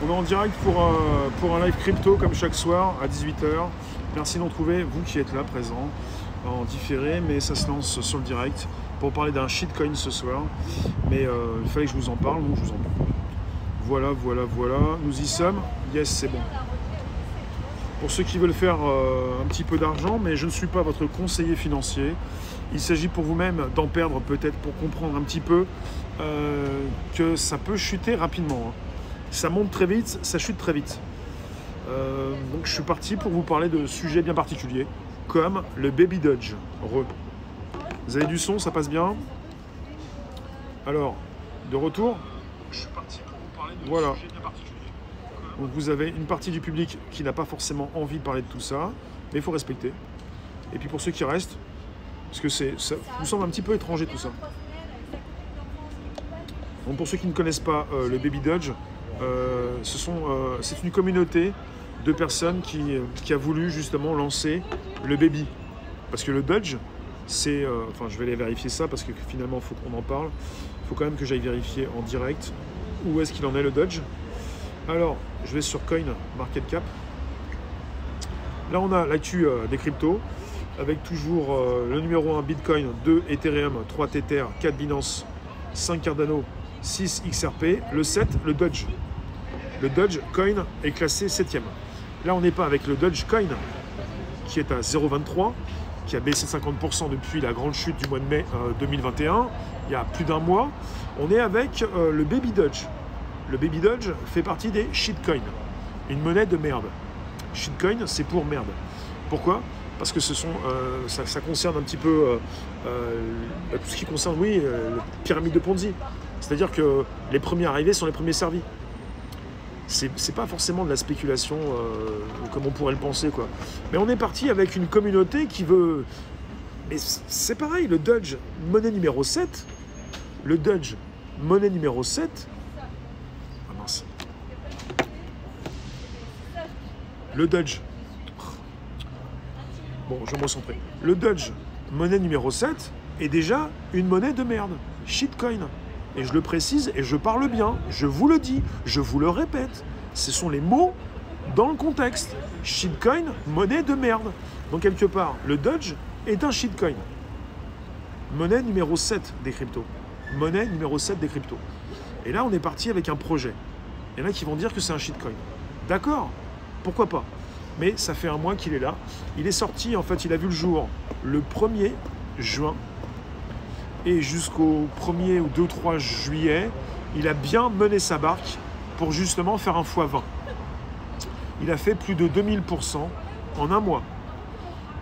On est en direct pour un live crypto comme chaque soir à 18 h. Merci d'en trouver, vous qui êtes là présent en différé, mais ça se lance sur le direct pour parler d'un shitcoin ce soir. Mais il fallait que je vous en parle, donc je vous en parle. Voilà, nous y sommes. Yes, c'est bon. Pour ceux qui veulent faire un petit peu d'argent, mais je ne suis pas votre conseiller financier. Il s'agit pour vous-même d'en perdre peut-être pour comprendre un petit peu que ça peut chuter rapidement. Ça monte très vite, ça chute très vite. Donc je suis parti pour vous parler de sujets bien particuliers, comme le Baby Doge. Vous avez du son, ça passe bien? Alors, de retour, je suis parti pour vous parler de sujets bien particuliers. Donc vous avez une partie du public qui n'a pas forcément envie de parler de tout ça, mais il faut respecter. Et puis pour ceux qui restent, parce que ça vous semble un petit peu étranger tout ça. Donc pour ceux qui ne connaissent pas le Baby Doge, c'est une communauté de personnes qui a voulu justement lancer le baby. Parce que le Doge, c'est... enfin, je vais aller vérifier ça parce que finalement, il faut qu'on en parle. Il faut quand même que j'aille vérifier en direct où est-ce qu'il en est le Doge. Alors, je vais sur Coin Market Cap. Là, on a l'actu des cryptos avec toujours le numéro 1 Bitcoin, 2 Ethereum, 3 Tether, 4 Binance, 5 Cardano, 6 XRP, le 7, le Doge. Le Dogecoin est classé 7e. Là, on n'est pas avec le Dogecoin qui est à 0,23, qui a baissé 50% depuis la grande chute du mois de mai 2021, il y a plus d'un mois. On est avec le Baby Doge. Le Baby Doge fait partie des shitcoins, une monnaie de merde. Shitcoin, c'est pour merde. Pourquoi? Parce que ça concerne un petit peu tout ce qui concerne, oui, la pyramide de Ponzi. C'est-à-dire que les premiers arrivés sont les premiers servis. C'est pas forcément de la spéculation comme on pourrait le penser, quoi. Mais on est parti avec une communauté qui veut... Mais c'est pareil, le Doge, monnaie numéro 7. Le Doge, monnaie numéro 7. Ah mince. Le Doge. Bon, je vais me recentrer. Le Doge, monnaie numéro 7, est déjà une monnaie de merde. Shitcoin. Et je le précise et je parle bien, je vous le dis, je vous le répète. Ce sont les mots dans le contexte. Shitcoin, monnaie de merde. Donc quelque part, le Doge est un shitcoin. Monnaie numéro 7 des cryptos. Monnaie numéro 7 des cryptos. Et là, on est parti avec un projet. Il y en a qui vont dire que c'est un shitcoin. D'accord, pourquoi pas. Mais ça fait un mois qu'il est là. Il est sorti, en fait, il a vu le jour le 1er juin. Et jusqu'au 1er ou 2-3 juillet, il a bien mené sa barque pour justement faire un x20. Il a fait plus de 2000% en un mois.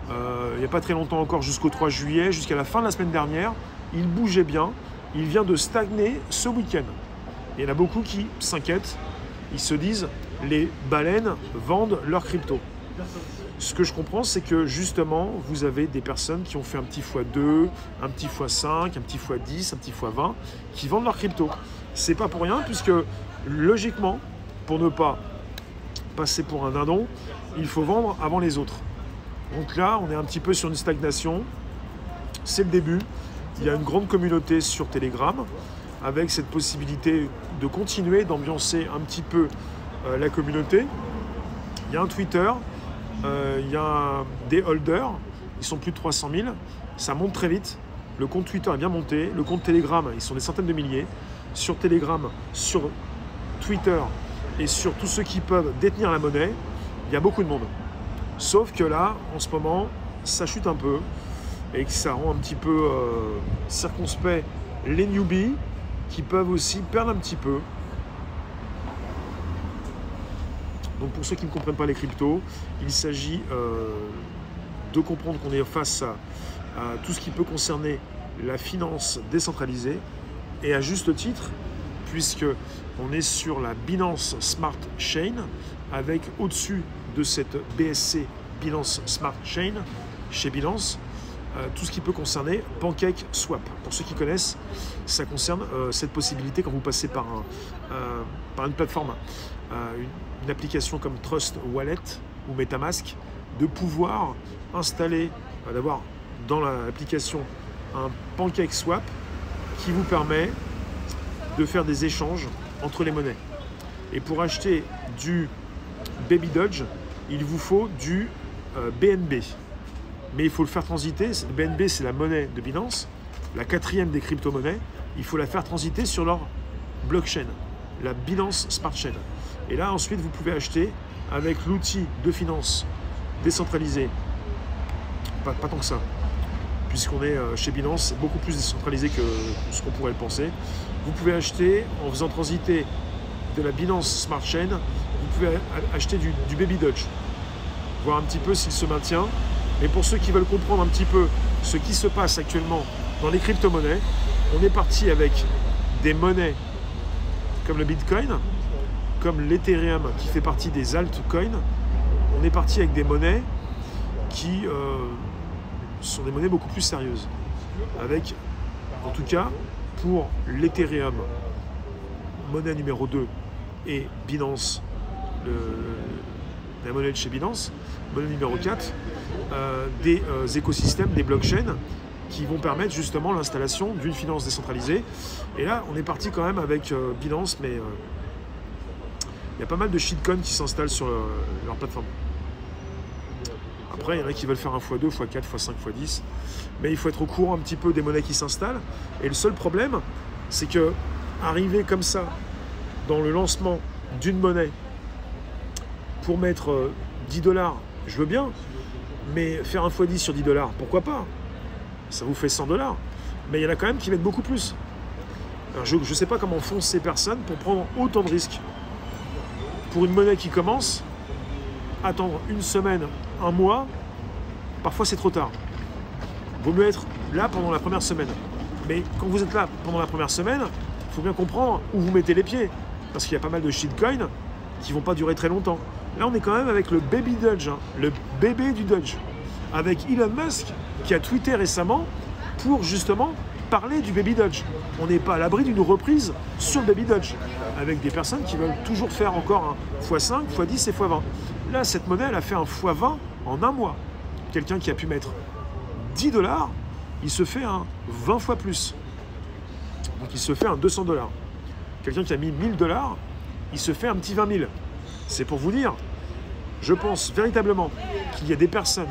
Il n'y a pas très longtemps encore, jusqu'au 3 juillet, jusqu'à la fin de la semaine dernière, il bougeait bien. Il vient de stagner ce week-end. Il y en a beaucoup qui s'inquiètent. Ils se disent, les baleines vendent leurs cryptos. Ce que je comprends, c'est que justement, vous avez des personnes qui ont fait un petit x2, un petit x5, un petit x10, un petit x20, qui vendent leurs cryptos. C'est pas pour rien, puisque logiquement, pour ne pas passer pour un dindon, il faut vendre avant les autres. Donc là, on est un petit peu sur une stagnation. C'est le début. Il y a une grande communauté sur Telegram, avec cette possibilité de continuer d'ambiancer un petit peu la communauté. Il y a un Twitter. Il y a des holders, ils sont plus de 300 000, ça monte très vite, le compte Twitter est bien monté, le compte Telegram, ils sont des centaines de milliers, sur Telegram, sur Twitter et sur tous ceux qui peuvent détenir la monnaie, il y a beaucoup de monde. Sauf que là, en ce moment, ça chute un peu et que ça rend un petit peu circonspect les newbies qui peuvent aussi perdre un petit peu. Donc pour ceux qui ne comprennent pas les cryptos, il s'agit de comprendre qu'on est face à tout ce qui peut concerner la finance décentralisée et à juste titre, puisque on est sur la Binance Smart Chain avec au-dessus de cette BSC Binance Smart Chain chez Binance, tout ce qui peut concerner Pancake Swap. Pour ceux qui connaissent, ça concerne cette possibilité quand vous passez par une plateforme, une application comme Trust Wallet ou MetaMask, de pouvoir installer, d'avoir dans l'application un Pancake Swap qui vous permet de faire des échanges entre les monnaies. Et pour acheter du Baby Doge, il vous faut du BNB. Mais il faut le faire transiter. Le BNB, c'est la monnaie de Binance, la 4e des crypto-monnaies. Il faut la faire transiter sur leur blockchain, la Binance Smart Chain. Et là, ensuite, vous pouvez acheter avec l'outil de finance décentralisé. Pas tant que ça, puisqu'on est chez Binance, c'est beaucoup plus décentralisé que ce qu'on pourrait le penser. Vous pouvez acheter, en faisant transiter de la Binance Smart Chain, vous pouvez acheter du Baby Doge, voir un petit peu s'il se maintient. Mais pour ceux qui veulent comprendre un petit peu ce qui se passe actuellement dans les crypto-monnaies, on est parti avec des monnaies comme le Bitcoin, comme l'Ethereum qui fait partie des altcoins. On est parti avec des monnaies qui sont des monnaies beaucoup plus sérieuses. Avec, en tout cas, pour l'Ethereum, monnaie numéro 2, et Binance, la monnaie de chez Binance, monnaie numéro 4, des écosystèmes, des blockchains qui vont permettre justement l'installation d'une finance décentralisée. Et là, on est parti quand même avec Binance, mais il y a pas mal de shitcoins qui s'installent sur leur plateforme. Après, il y en a qui veulent faire un x2, x4, x5, x10. Mais il faut être au courant un petit peu des monnaies qui s'installent. Et le seul problème, c'est que arriver comme ça dans le lancement d'une monnaie pour mettre 10 $, je veux bien. Mais faire un x10 sur 10 $, pourquoi pas? Ça vous fait 100 $. Mais il y en a quand même qui mettent beaucoup plus. Alors, je ne sais pas comment font ces personnes pour prendre autant de risques. Pour une monnaie qui commence, attendre une semaine, un mois, parfois c'est trop tard. Vaut mieux être là pendant la première semaine. Mais quand vous êtes là pendant la première semaine, il faut bien comprendre où vous mettez les pieds. Parce qu'il y a pas mal de shitcoins qui ne vont pas durer très longtemps. Là, on est quand même avec le Baby Doge, hein, le bébé du Doge. Avec Elon Musk qui a tweeté récemment pour justement parler du Baby Doge. On n'est pas à l'abri d'une reprise sur le Baby Doge, avec des personnes qui veulent toujours faire encore un x5, x10 et x20. Là, cette monnaie, elle a fait un x20 en un mois. Quelqu'un qui a pu mettre 10 $, il se fait un 20 fois plus. Donc il se fait un 200 $. Quelqu'un qui a mis 1000 $, il se fait un petit 20 000. C'est pour vous dire, je pense véritablement qu'il y a des personnes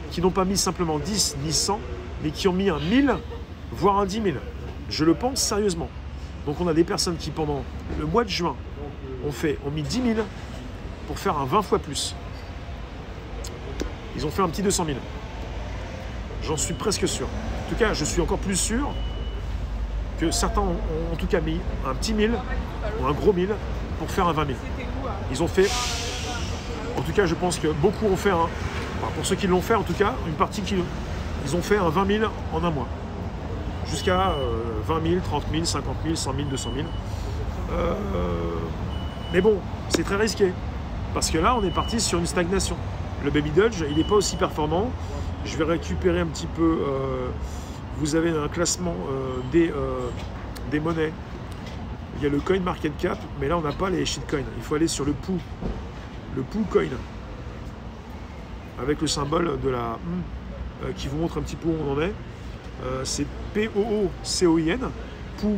qui n'ont pas mis simplement 10 ni 100, mais qui ont mis un 1000, voire un 10 000. Je le pense sérieusement. Donc on a des personnes qui, pendant le mois de juin, ont mis 10 000 pour faire un 20 fois plus. Ils ont fait un petit 200 000. J'en suis presque sûr. En tout cas, je suis encore plus sûr que certains ont en tout cas mis un petit 1000 ou un gros 1000 pour faire un 20 000. Ils ont fait, en tout cas, je pense que beaucoup ont fait pour ceux qui l'ont fait, en tout cas, une partie ils ont fait un 20 000 en un mois. Jusqu'à 20 000, 30 000, 50 000, 100 000, 200 000. Mais bon, c'est très risqué. Parce que là, on est parti sur une stagnation. Le Baby Doge, il n'est pas aussi performant. Je vais récupérer un petit peu... vous avez un classement des monnaies. Il y a le Coin Market Cap, mais là, on n'a pas les shitcoins. Il faut aller sur le POO. Le POO Coin. Avec le symbole de la... qui vous montre un petit peu où on en est. C'est POOCOIN, POO,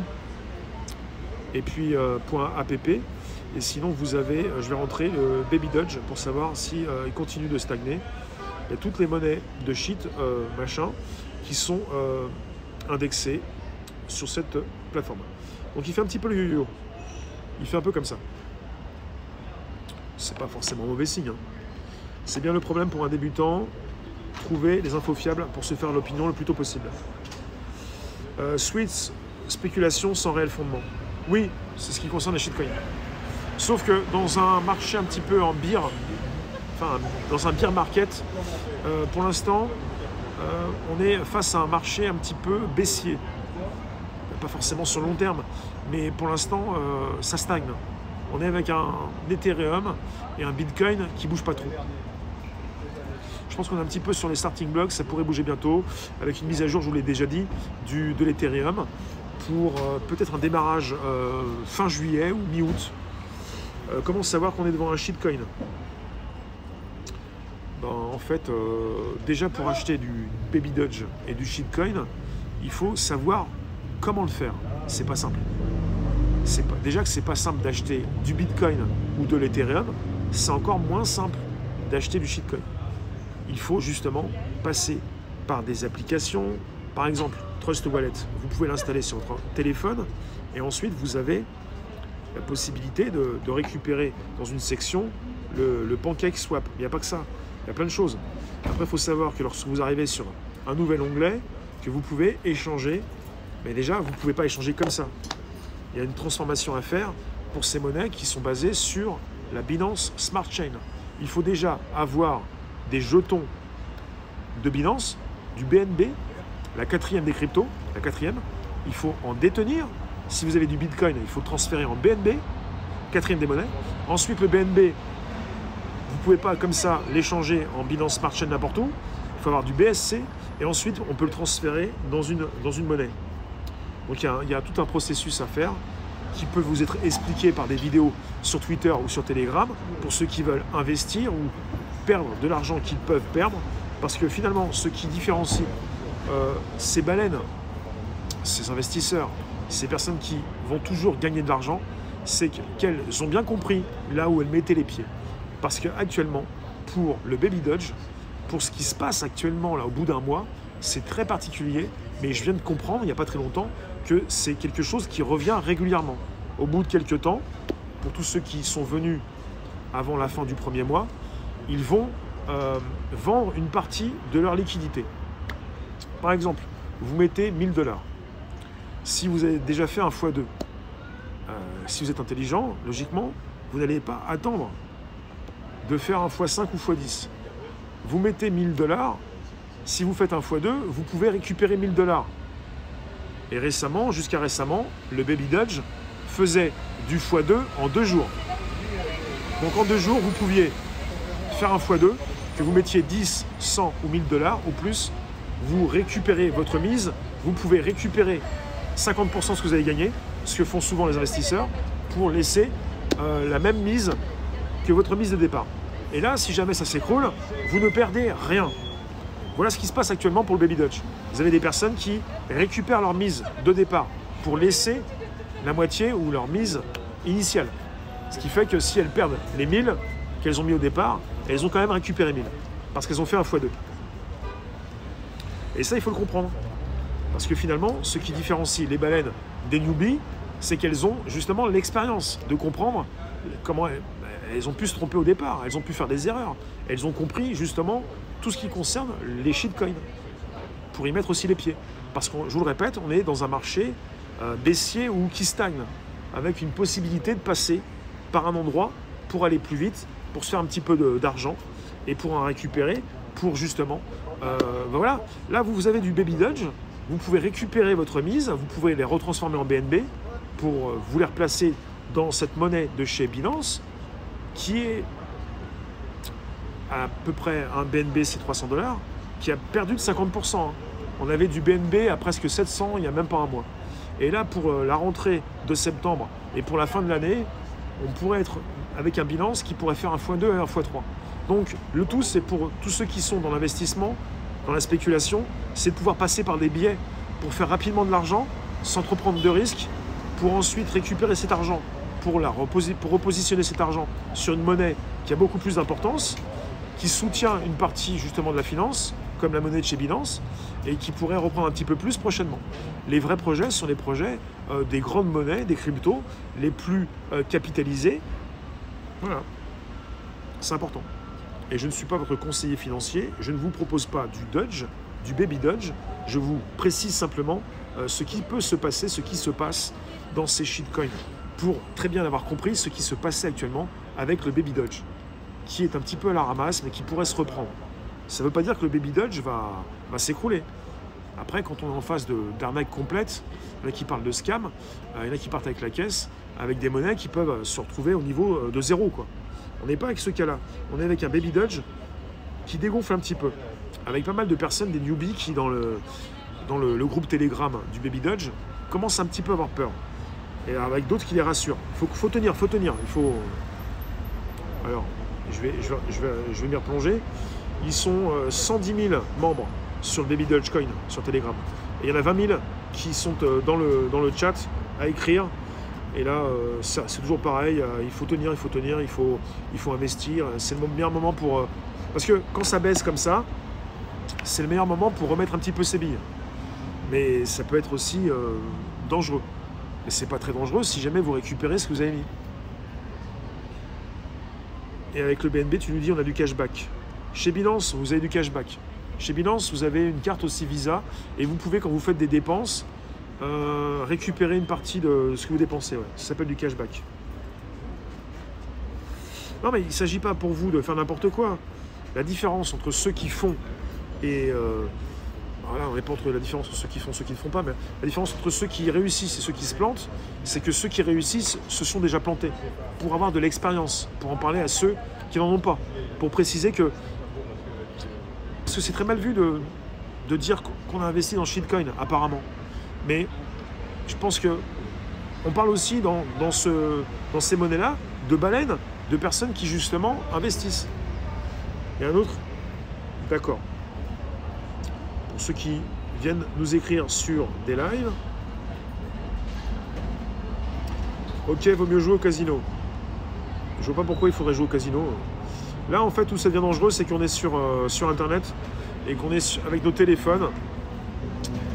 et puis .app. Et sinon, vous avez, je vais rentrer le Baby Doge pour savoir si il continue de stagner. Il y a toutes les monnaies de shit, machin, qui sont indexées sur cette plateforme. Donc il fait un petit peu le yo-yo. Il fait un peu comme ça. C'est pas forcément mauvais signe, hein. C'est bien le problème pour un débutant. Trouver les infos fiables pour se faire l'opinion le plus tôt possible. Sweets, spéculation sans réel fondement. Oui, c'est ce qui concerne les shitcoins. Sauf que dans un marché un petit peu en beer, enfin dans un beer market, pour l'instant, on est face à un marché un petit peu baissier. Pas forcément sur le long terme, mais pour l'instant, ça stagne. On est avec un Ethereum et un Bitcoin qui ne bougent pas trop. Je pense qu'on est un petit peu sur les starting blocks, ça pourrait bouger bientôt, avec une mise à jour, je vous l'ai déjà dit, de l'Ethereum, pour peut-être un démarrage fin juillet ou mi-août. Comment savoir qu'on est devant un shitcoin? En fait, déjà pour acheter du Baby Doge et du shitcoin, il faut savoir comment le faire. C'est pas simple. déjà que c'est pas simple d'acheter du Bitcoin ou de l'Ethereum, c'est encore moins simple d'acheter du shitcoin. Il faut justement passer par des applications. Par exemple, Trust Wallet, vous pouvez l'installer sur votre téléphone et ensuite vous avez la possibilité de récupérer dans une section le Pancake Swap. Il n'y a pas que ça, il y a plein de choses. Après, il faut savoir que lorsque vous arrivez sur un nouvel onglet, que vous pouvez échanger, mais déjà, vous ne pouvez pas échanger comme ça. Il y a une transformation à faire pour ces monnaies qui sont basées sur la Binance Smart Chain. Il faut déjà avoir des jetons de Binance, du BNB, la quatrième des cryptos, la quatrième. Il faut en détenir. Si vous avez du Bitcoin, il faut le transférer en BNB, quatrième des monnaies. Ensuite, le BNB, vous ne pouvez pas comme ça l'échanger en Binance Smart Chain n'importe où. Il faut avoir du BSC et ensuite, on peut le transférer dans une monnaie. Donc, il y a tout un processus à faire qui peut vous être expliqué par des vidéos sur Twitter ou sur Telegram pour ceux qui veulent investir ou perdre de l'argent qu'ils peuvent perdre. Parce que finalement, ce qui différencie ces baleines, ces investisseurs, ces personnes qui vont toujours gagner de l'argent, c'est qu'elles ont bien compris là où elles mettaient les pieds. Parce qu'actuellement, pour le Baby Doge, pour ce qui se passe actuellement là au bout d'un mois, c'est très particulier, mais je viens de comprendre il n'y a pas très longtemps que c'est quelque chose qui revient régulièrement. Au bout de quelques temps, pour tous ceux qui sont venus avant la fin du premier mois, ils vont vendre une partie de leur liquidité. Par exemple, vous mettez 1000 $. Si vous avez déjà fait un x2, si vous êtes intelligent, logiquement, vous n'allez pas attendre de faire un x5 ou x10. Vous mettez 1000 $, si vous faites un x2, vous pouvez récupérer 1000 $. Et récemment, jusqu'à récemment, le Baby Doge faisait du x2 en 2 jours. Donc en 2 jours, vous pouviez faire un x2, que vous mettiez 10, 100 ou 1000 $ ou plus, vous récupérez votre mise, vous pouvez récupérer 50% de ce que vous avez gagné, ce que font souvent les investisseurs, pour laisser la même mise que votre mise de départ. Et là, si jamais ça s'écroule, vous ne perdez rien. Voilà ce qui se passe actuellement pour le Baby Doge. Vous avez des personnes qui récupèrent leur mise de départ pour laisser la moitié ou leur mise initiale. Ce qui fait que si elles perdent les 1000 qu'elles ont mis au départ, elles ont quand même récupéré 1000 parce qu'elles ont fait un x2. Et ça, il faut le comprendre. Parce que finalement, ce qui différencie les baleines des newbies, c'est qu'elles ont justement l'expérience de comprendre comment elles ont pu se tromper au départ, elles ont pu faire des erreurs. Elles ont compris justement tout ce qui concerne les shitcoins, pour y mettre aussi les pieds. Parce que, je vous le répète, on est dans un marché baissier ou qui stagne, avec une possibilité de passer par un endroit pour aller plus vite, pour se faire un petit peu d'argent et pour en récupérer, pour justement... voilà, là vous avez du Baby Doge, vous pouvez récupérer votre mise, vous pouvez les retransformer en BNB pour vous les replacer dans cette monnaie de chez Binance, qui est à peu près un BNB, c'est 300 $, qui a perdu de 50%. On avait du BNB à presque 700 il n'y a même pas un mois. Et là, pour la rentrée de septembre et pour la fin de l'année, on pourrait être avec un Binance qui pourrait faire un x2 et un x3. Donc, le tout, c'est pour tous ceux qui sont dans l'investissement, dans la spéculation, c'est de pouvoir passer par des biais pour faire rapidement de l'argent, sans trop prendre de risques, pour ensuite récupérer cet argent, pour repositionner cet argent sur une monnaie qui a beaucoup plus d'importance, qui soutient une partie justement de la finance, comme la monnaie de chez Binance, et qui pourrait reprendre un petit peu plus prochainement. Les vrais projets sont les projets des grandes monnaies, des cryptos, les plus capitalisés. Voilà, c'est important. Et je ne suis pas votre conseiller financier, je ne vous propose pas du Doge, du Baby Doge, je vous précise simplement ce qui peut se passer, ce qui se passe dans ces shitcoins, pour très bien avoir compris ce qui se passait actuellement avec le Baby Doge, qui est un petit peu à la ramasse, mais qui pourrait se reprendre. Ça ne veut pas dire que le Baby Doge va s'écrouler. Après, quand on est en phase d'arnaque complète, il y en a qui parlent de scam, il y en a qui partent avec la caisse, avec des monnaies qui peuvent se retrouver au niveau de zéro, quoi. On n'est pas avec ce cas-là. On est avec un Baby Doge qui dégonfle un petit peu. Avec pas mal de personnes, des newbies qui, dans le groupe Telegram du Baby Doge, commencent un petit peu à avoir peur. Et avec d'autres qui les rassurent. Il faut tenir, Il faut... Alors, je vais m'y replonger. Ils sont 110 000 membres sur le Baby Dogecoin, sur Telegram. Et il y en a 20 000 qui sont dans le chat à écrire Et là, c'est toujours pareil, il faut tenir, il faut investir. C'est le meilleur moment pour... parce que quand ça baisse comme ça, c'est le meilleur moment pour remettre un petit peu ses billes. Mais ça peut être aussi dangereux. Mais c'est pas très dangereux si jamais vous récupérez ce que vous avez mis. Et avec le BNB, tu nous dis on a du cashback. Chez Binance, vous avez du cashback. Chez Binance, vous avez une carte aussi Visa et vous pouvez, quand vous faites des dépenses, récupérer une partie de ce que vous dépensez. Ouais. Ça s'appelle du cashback. Non, mais il ne s'agit pas pour vous de faire n'importe quoi. La différence entre ceux qui font et... voilà, on n'est pas entre la différence entre ceux qui font et ceux qui ne font pas, mais la différence entre ceux qui réussissent et ceux qui se plantent, c'est que ceux qui réussissent se sont déjà plantés pour avoir de l'expérience, pour en parler à ceux qui n'en ont pas, pour préciser que... Parce que c'est très mal vu de dire qu'on a investi dans shitcoin, apparemment. Mais je pense que on parle aussi dans ces monnaies-là de baleines, de personnes qui justement investissent. Il y a un autre? D'accord. Pour ceux qui viennent nous écrire sur des lives. Ok, vaut mieux jouer au casino. Je vois pas pourquoi il faudrait jouer au casino. Là, en fait, où ça devient dangereux, c'est qu'on est sur Internet et qu'on est avec nos téléphones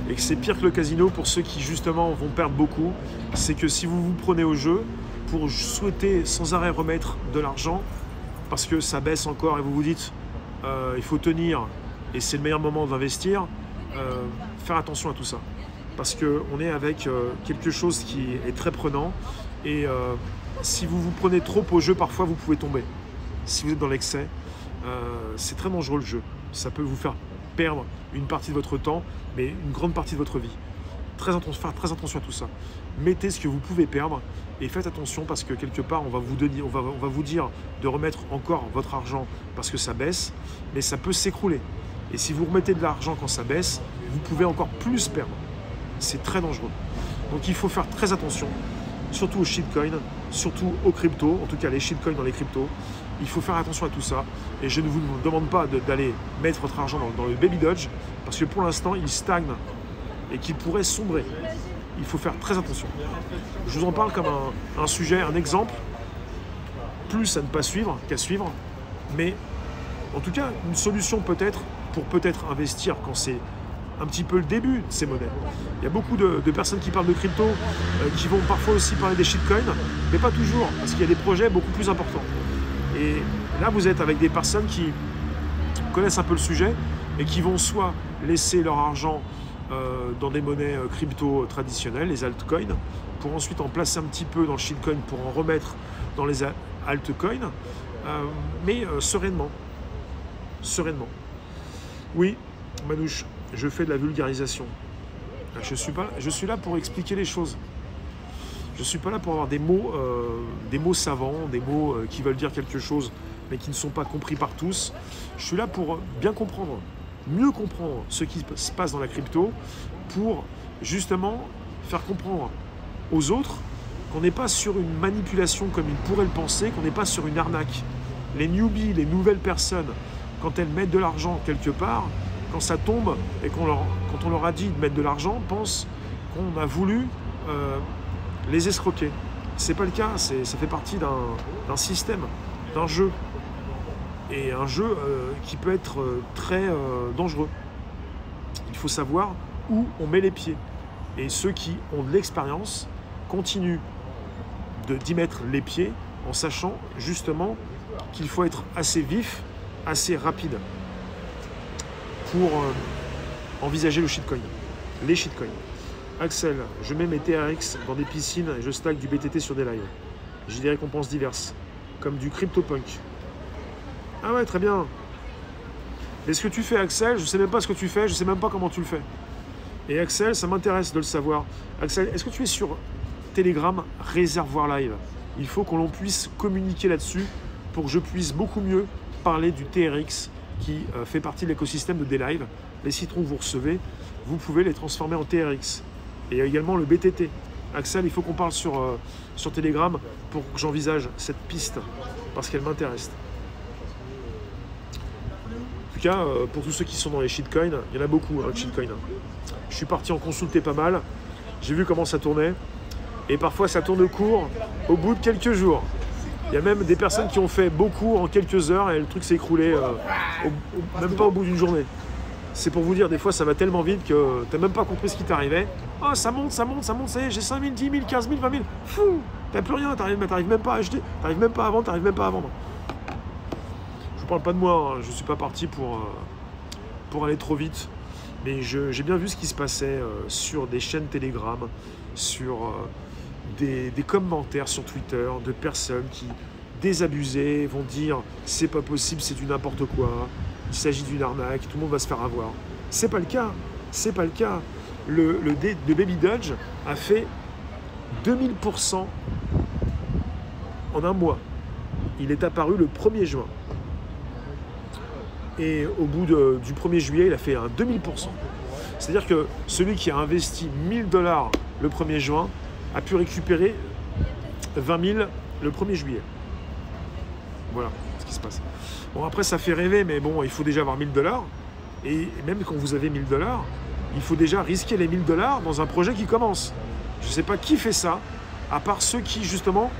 et que c'est pire que le casino pour ceux qui, justement, vont perdre beaucoup. C'est que si vous vous prenez au jeu pour souhaiter sans arrêt remettre de l'argent parce que ça baisse encore et vous vous dites il faut tenir et c'est le meilleur moment d'investir, faire attention à tout ça. Parce qu'on est avec quelque chose qui est très prenant et si vous vous prenez trop au jeu, parfois vous pouvez tomber. Si vous êtes dans l'excès, c'est très dangereux le jeu. Ça peut vous faire perdre une partie de votre temps, mais une grande partie de votre vie. Faire très attention à tout ça. Mettez ce que vous pouvez perdre et faites attention parce que quelque part, on va vous dire de remettre encore votre argent parce que ça baisse, mais ça peut s'écrouler. Et si vous remettez de l'argent quand ça baisse, vous pouvez encore plus perdre. C'est très dangereux. Donc il faut faire très attention, surtout aux shitcoins, surtout aux cryptos, en tout cas les shitcoins dans les cryptos. Il faut faire attention à tout ça. Et je ne vous demande pas d'aller mettre votre argent dans le Baby Doge, parce que pour l'instant, il stagne et qu'il pourrait sombrer. Il faut faire très attention. Je vous en parle comme un sujet, un exemple, plus à ne pas suivre qu'à suivre, mais en tout cas, une solution peut-être pour peut-être investir quand c'est un petit peu le début de ces monnaies. Il y a beaucoup de personnes qui parlent de crypto, qui vont parfois aussi parler des shitcoins, mais pas toujours, parce qu'il y a des projets beaucoup plus importants. Et là, vous êtes avec des personnes qui connaissent un peu le sujet et qui vont soit laisser leur argent dans des monnaies crypto traditionnelles, les altcoins, pour ensuite en placer un petit peu dans le shitcoin pour en remettre dans les altcoins, mais sereinement. Sereinement. Oui, Manouche, je fais de la vulgarisation. Je suis là pour expliquer les choses. Je ne suis pas là pour avoir des mots savants, des mots qui veulent dire quelque chose, mais qui ne sont pas compris par tous. Je suis là pour bien comprendre, mieux comprendre ce qui se passe dans la crypto, pour justement faire comprendre aux autres qu'on n'est pas sur une manipulation comme ils pourraient le penser, qu'on n'est pas sur une arnaque. Les newbies, les nouvelles personnes, quand elles mettent de l'argent quelque part, quand ça tombe et quand on leur a dit de mettre de l'argent, pensent qu'on a voulu les escroquer. C'est pas le cas, ça fait partie d'un système, d'un jeu. Et un jeu qui peut être très dangereux. Il faut savoir où on met les pieds. Et ceux qui ont de l'expérience continuent d'y mettre les pieds en sachant justement qu'il faut être assez vif, assez rapide pour envisager le shitcoin, les shitcoins. Axel, je mets mes TRX dans des piscines et je stack du BTT sur des lives. J'ai des récompenses diverses, comme du CryptoPunk. Ah ouais, très bien. Et ce que tu fais, Axel, je ne sais même pas ce que tu fais, je ne sais même pas comment tu le fais. Et Axel, ça m'intéresse de le savoir. Axel, est-ce que tu es sur Telegram Réservoir Live? Il faut que l'on puisse communiquer là-dessus pour que je puisse beaucoup mieux parler du TRX qui fait partie de l'écosystème de D-Live. Les citrons que vous recevez, vous pouvez les transformer en TRX. Et également le BTT. Axel, il faut qu'on parle sur Telegram pour que j'envisage cette piste, parce qu'elle m'intéresse. En tout cas, pour tous ceux qui sont dans les shitcoins, il y en a beaucoup, hein, de shitcoins. Je suis parti en consulter pas mal. J'ai vu comment ça tournait. Et parfois, ça tourne court au bout de quelques jours. Il y a même des personnes qui ont fait beaucoup en quelques heures et le truc s'est écroulé même pas au bout d'une journée. C'est pour vous dire, des fois, ça va tellement vite que tu n'as même pas compris ce qui t'arrivait. Ah, ça monte, ça monte, ça monte, ça y est, j'ai 5 000, 10 000, 15 000, 20 000. Fou, t'as plus rien, t'arrives même pas à acheter, t'arrives même pas à vendre, t'arrives même pas à vendre. Je vous parle pas de moi, hein, je suis pas parti pour aller trop vite. Mais j'ai bien vu ce qui se passait sur des chaînes Telegram, sur des commentaires sur Twitter de personnes qui, désabusées, vont dire c'est pas possible, c'est du n'importe quoi, il s'agit d'une arnaque, tout le monde va se faire avoir. C'est pas le cas, c'est pas le cas. Le Baby Doge a fait 2000% en un mois. Il est apparu le 1er juin. Et au bout du 1er juillet, il a fait un 2000%. C'est-à-dire que celui qui a investi 1 000 $ le 1er juin a pu récupérer 20 000 le 1er juillet. Voilà ce qui se passe. Bon, après, ça fait rêver, mais bon, il faut déjà avoir 1 000 $. Et même quand vous avez 1 000 $, il faut déjà risquer les 1 000 $ dans un projet qui commence. Je ne sais pas qui fait ça, à part ceux qui, justement,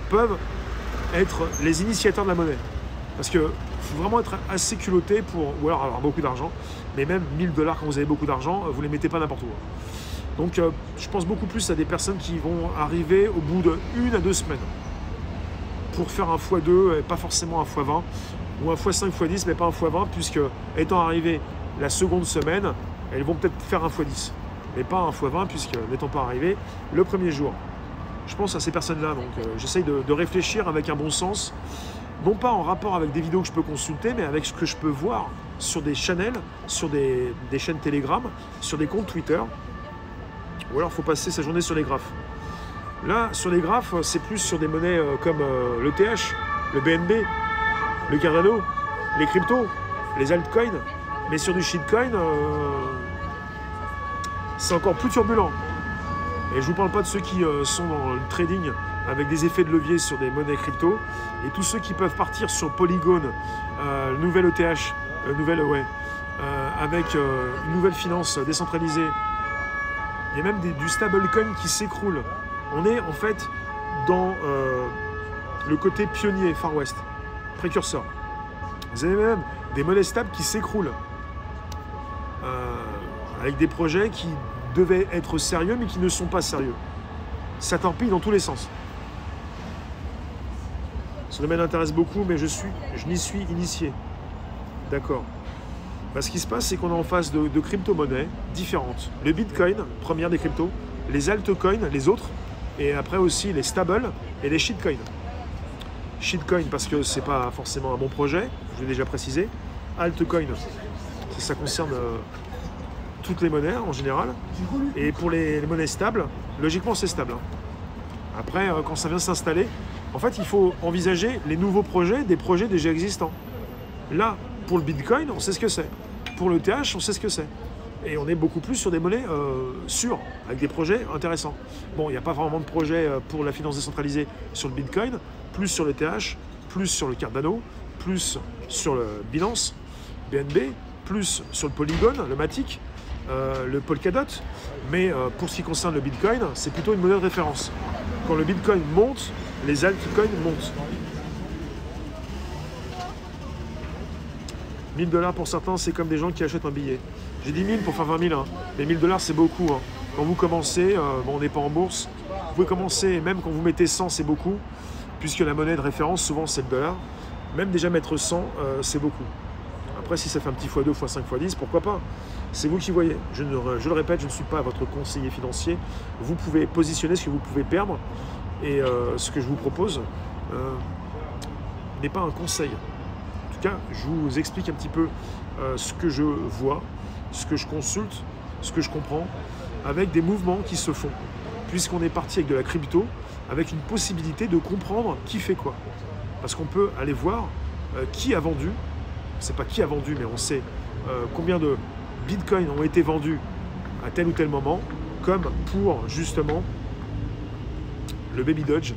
peuvent être les initiateurs de la monnaie. Parce qu'il faut vraiment être assez culotté pour, ou alors avoir beaucoup d'argent. Mais même 1 000 $ quand vous avez beaucoup d'argent, vous ne les mettez pas n'importe où. Donc, je pense beaucoup plus à des personnes qui vont arriver au bout de 1 à 2 semaines pour faire un x2, et pas forcément un x20, ou un x5, x10, mais pas un x20, puisque étant arrivé la seconde semaine, elles vont peut-être faire un x10, mais pas un x20, puisque n'étant pas arrivé le 1er jour. Je pense à ces personnes-là, donc j'essaye de réfléchir avec un bon sens, non pas en rapport avec des vidéos que je peux consulter, mais avec ce que je peux voir sur des channels, sur des chaînes Telegram, sur des comptes Twitter, ou alors il faut passer sa journée sur les graphes. Là, sur les graphes, c'est plus sur des monnaies comme le TH, le BNB, le Cardano, les cryptos, les altcoins, mais sur du shitcoin, c'est encore plus turbulent. Et je ne vous parle pas de ceux qui sont dans le trading avec des effets de levier sur des monnaies crypto, et tous ceux qui peuvent partir sur Polygon, nouvelle ETH, avec une nouvelle finance décentralisée. Il y a même du stablecoin qui s'écroule. On est en fait dans le côté pionnier Far West, précurseur. Vous avez même des monnaies stables qui s'écroulent, avec des projets qui devaient être sérieux mais qui ne sont pas sérieux. Ça torpille dans tous les sens. Ce domaine m'intéresse beaucoup, mais je n'y suis initié. D'accord. Ce qui se passe, c'est qu'on est en face de crypto-monnaies différentes. Le Bitcoin, première des cryptos, les altcoins, les autres, et après aussi les stables et les shitcoins. Shitcoin parce que c'est pas forcément un bon projet, je l'ai déjà précisé. Altcoin, ça concerne toutes les monnaies en général. Et pour les monnaies stables, logiquement c'est stable. Après, quand ça vient s'installer, en fait il faut envisager les nouveaux projets, des projets déjà existants. Là, pour le Bitcoin, on sait ce que c'est. Pour le TH, on sait ce que c'est. Et on est beaucoup plus sur des monnaies sûres, avec des projets intéressants. Bon, il n'y a pas vraiment de projet pour la finance décentralisée sur le Bitcoin, plus sur le TH, plus sur le Cardano, plus sur le Binance, BNB, plus sur le Polygon, le Matic, le Polkadot. Mais pour ce qui concerne le Bitcoin, c'est plutôt une monnaie de référence. Quand le Bitcoin monte, les altcoins montent. 1 000 $ pour certains, c'est comme des gens qui achètent un billet. J'ai dit 1000 pour faire 20 000, hein. Mais 1 000 $, c'est beaucoup. Hein. Quand vous commencez, bon, on n'est pas en bourse, vous pouvez commencer, même quand vous mettez 100, c'est beaucoup, puisque la monnaie de référence, souvent, c'est le dollar. Même déjà mettre 100, c'est beaucoup. Après, si ça fait un petit x2, x5, x10, pourquoi pas? C'est vous qui voyez. Je le répète, je ne suis pas votre conseiller financier. Vous pouvez positionner ce que vous pouvez perdre, et ce que je vous propose n'est pas un conseil. En tout cas, je vous explique un petit peu ce que je vois, ce que je consulte, ce que je comprends, avec des mouvements qui se font. Puisqu'on est parti avec de la crypto, avec une possibilité de comprendre qui fait quoi. Parce qu'on peut aller voir qui a vendu, c'est pas qui a vendu, mais on sait combien de bitcoins ont été vendus à tel ou tel moment, comme pour justement le Baby Doge,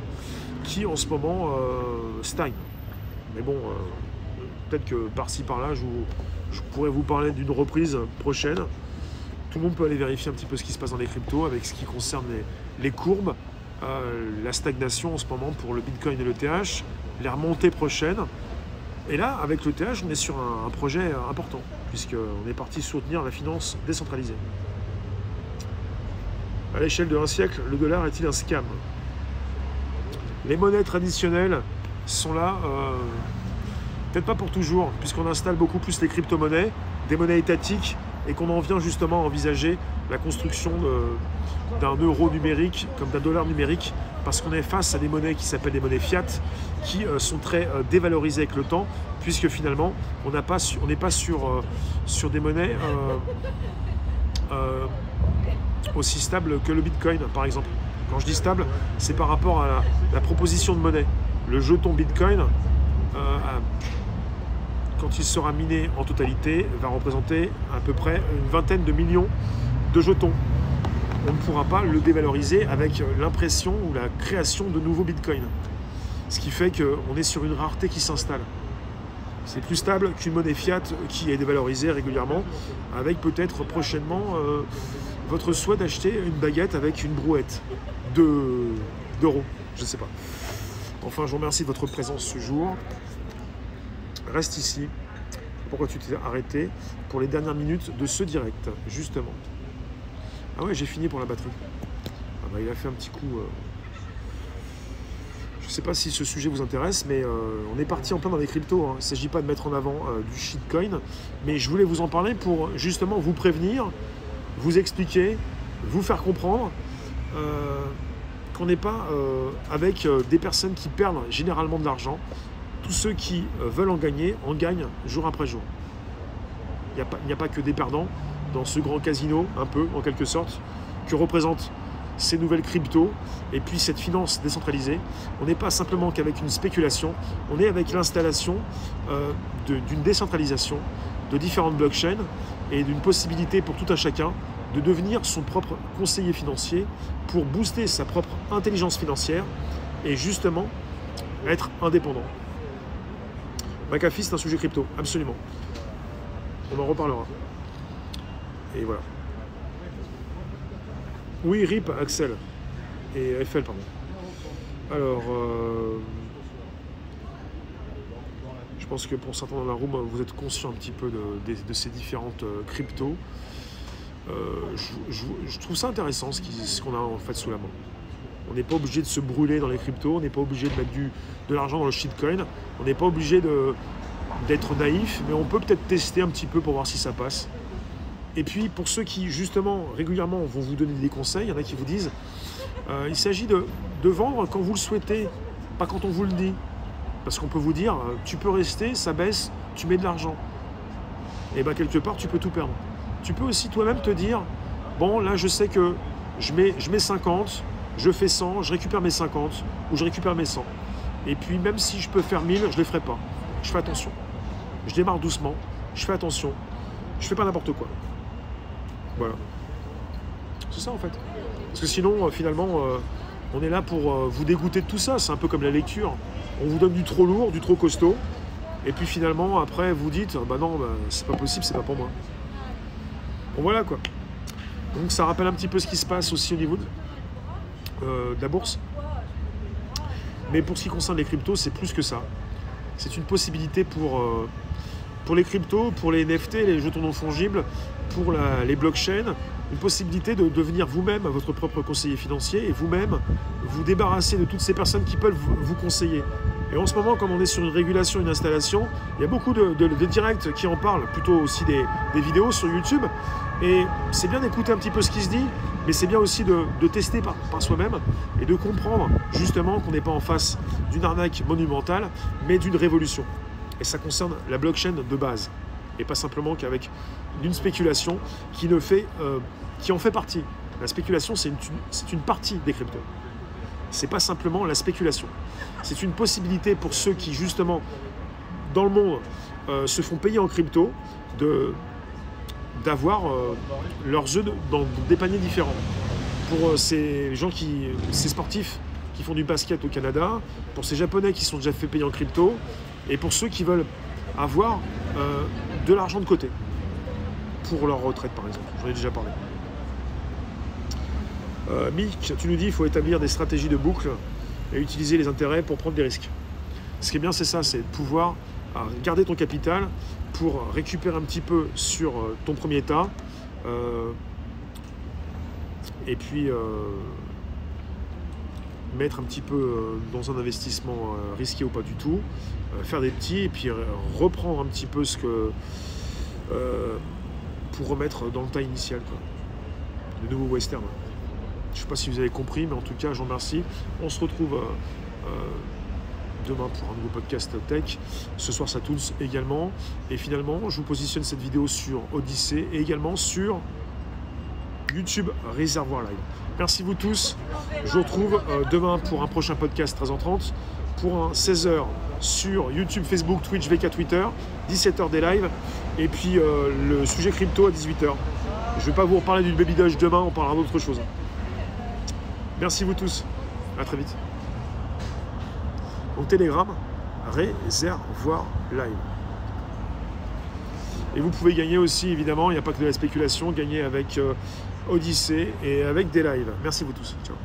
qui en ce moment stagne. Mais bon, peut-être que par-ci par-là, je pourrais vous parler d'une reprise prochaine. Tout le monde peut aller vérifier un petit peu ce qui se passe dans les cryptos avec ce qui concerne les courbes la stagnation en ce moment pour le Bitcoin et le TH, les remontées prochaines. Et là, avec le TH, on est sur un projet important, puisqu'on est parti soutenir la finance décentralisée. À l'échelle de 1 siècle, le dollar est-il un scam? Les monnaies traditionnelles sont là, peut-être pas pour toujours, puisqu'on installe beaucoup plus les crypto-monnaies, des monnaies étatiques, et qu'on en vient justement à envisager la construction d'un euro numérique comme d'un dollar numérique, parce qu'on est face à des monnaies qui s'appellent des monnaies fiat, qui sont très dévalorisées avec le temps, puisque finalement, on n'est pas sur des monnaies aussi stables que le Bitcoin, par exemple. Quand je dis stable, c'est par rapport à la proposition de monnaie. Le jeton Bitcoin, quand il sera miné en totalité, va représenter à peu près une vingtaine de millions de jetons. On ne pourra pas le dévaloriser avec l'impression ou la création de nouveaux bitcoins. Ce qui fait qu'on est sur une rareté qui s'installe. C'est plus stable qu'une monnaie fiat qui est dévalorisée régulièrement, avec peut-être prochainement votre souhait d'acheter une baguette avec une brouette d'euros. Je ne sais pas. Enfin, je vous remercie de votre présence ce jour. Reste ici. Pourquoi tu t'es arrêté pour les dernières minutes de ce direct, justement. Ah ouais, j'ai fini pour la batterie. Ah bah, il a fait un petit coup. Je ne sais pas si ce sujet vous intéresse, mais on est parti en plein dans les cryptos. Hein. Il ne s'agit pas de mettre en avant du shitcoin, mais je voulais vous en parler pour justement vous prévenir, vous expliquer, vous faire comprendre qu'on n'est pas avec des personnes qui perdent généralement de l'argent. Tous ceux qui veulent en gagner, en gagnent jour après jour. Il n'y a pas que des perdants dans ce grand casino, un peu, en quelque sorte, que représentent ces nouvelles cryptos et puis cette finance décentralisée. On n'est pas simplement qu'avec une spéculation, on est avec l'installation d'une décentralisation de différentes blockchains et d'une possibilité pour tout un chacun de devenir son propre conseiller financier pour booster sa propre intelligence financière et justement être indépendant. McAfee, c'est un sujet crypto, absolument. On en reparlera. Et voilà. Oui, RIP, Axel. Et FL, pardon. Alors, je pense que pour certains dans la room, vous êtes conscients un petit peu de ces différentes cryptos. Je trouve ça intéressant ce qu'on a en fait sous la main. On n'est pas obligé de se brûler dans les cryptos, on n'est pas obligé de mettre de l'argent dans le shitcoin, on n'est pas obligé d'être naïf, mais on peut peut-être tester un petit peu pour voir si ça passe. Et puis pour ceux qui justement régulièrement vont vous donner des conseils, il y en a qui vous disent il s'agit de vendre quand vous le souhaitez, pas quand on vous le dit. Parce qu'on peut vous dire tu peux rester, ça baisse, tu mets de l'argent. Et bien quelque part tu peux tout perdre. Tu peux aussi toi-même te dire bon là je sais que je mets 50, je fais 100, je récupère mes 50 ou je récupère mes 100. Et puis même si je peux faire 1000, je ne les ferai pas. Je fais attention. Je démarre doucement, je fais attention, je fais pas n'importe quoi. Voilà. C'est ça en fait. Parce que sinon, finalement, on est là pour vous dégoûter de tout ça. C'est un peu comme la lecture. On vous donne du trop lourd, du trop costaud. Et puis finalement, après, vous dites, bah non, c'est pas possible, c'est pas pour moi. Bon voilà quoi. Donc ça rappelle un petit peu ce qui se passe aussi au niveau de la bourse. Mais pour ce qui concerne les cryptos, c'est plus que ça. C'est une possibilité pour les cryptos, pour les NFT, les jetons non fongibles, pour les blockchains, une possibilité de devenir vous-même votre propre conseiller financier et vous-même vous débarrasser de toutes ces personnes qui peuvent vous conseiller. Et en ce moment, comme on est sur une régulation, une installation, il y a beaucoup de directs qui en parlent, plutôt aussi des vidéos sur YouTube. Et c'est bien d'écouter un petit peu ce qui se dit, mais c'est bien aussi de tester par soi-même et de comprendre justement qu'on n'est pas en face d'une arnaque monumentale, mais d'une révolution. Et ça concerne la blockchain de base, et pas simplement qu'avec une spéculation qui en fait partie. La spéculation, c'est une partie des cryptos. C'est pas simplement la spéculation. C'est une possibilité pour ceux qui, justement, dans le monde, se font payer en crypto, d'avoir leurs œufs dans des paniers différents. Pour ces sportifs qui font du basket au Canada, pour ces Japonais qui sont déjà fait payer en crypto, et pour ceux qui veulent avoir de l'argent de côté, pour leur retraite par exemple. J'en ai déjà parlé. Mick, tu nous dis qu'il faut établir des stratégies de boucle et utiliser les intérêts pour prendre des risques. Ce qui est bien, c'est ça, c'est de pouvoir garder ton capital pour récupérer un petit peu sur ton premier état et puis mettre un petit peu dans un investissement risqué ou pas du tout, faire des petits et puis reprendre un petit peu ce que pour remettre dans le tas initial, quoi. Le nouveau western. Je ne sais pas si vous avez compris, mais en tout cas, je vous remercie. On se retrouve demain pour un nouveau podcast tech. Ce soir, ça tourne également. Et finalement, je vous positionne cette vidéo sur Odyssée et également sur YouTube Réservoir Live. Merci vous tous. Je vous retrouve demain pour un prochain podcast 13h30, pour un 16h sur YouTube, Facebook, Twitch, VK, Twitter, 17h des lives, et puis le sujet crypto à 18h. Je ne vais pas vous reparler du Baby Doge demain, on parlera d'autre chose. Merci vous tous. À très vite. Au Telegram, Réservoir Live. Et vous pouvez gagner aussi, évidemment, il n'y a pas que de la spéculation, gagner avec Odyssée et avec des lives. Merci vous tous. Ciao.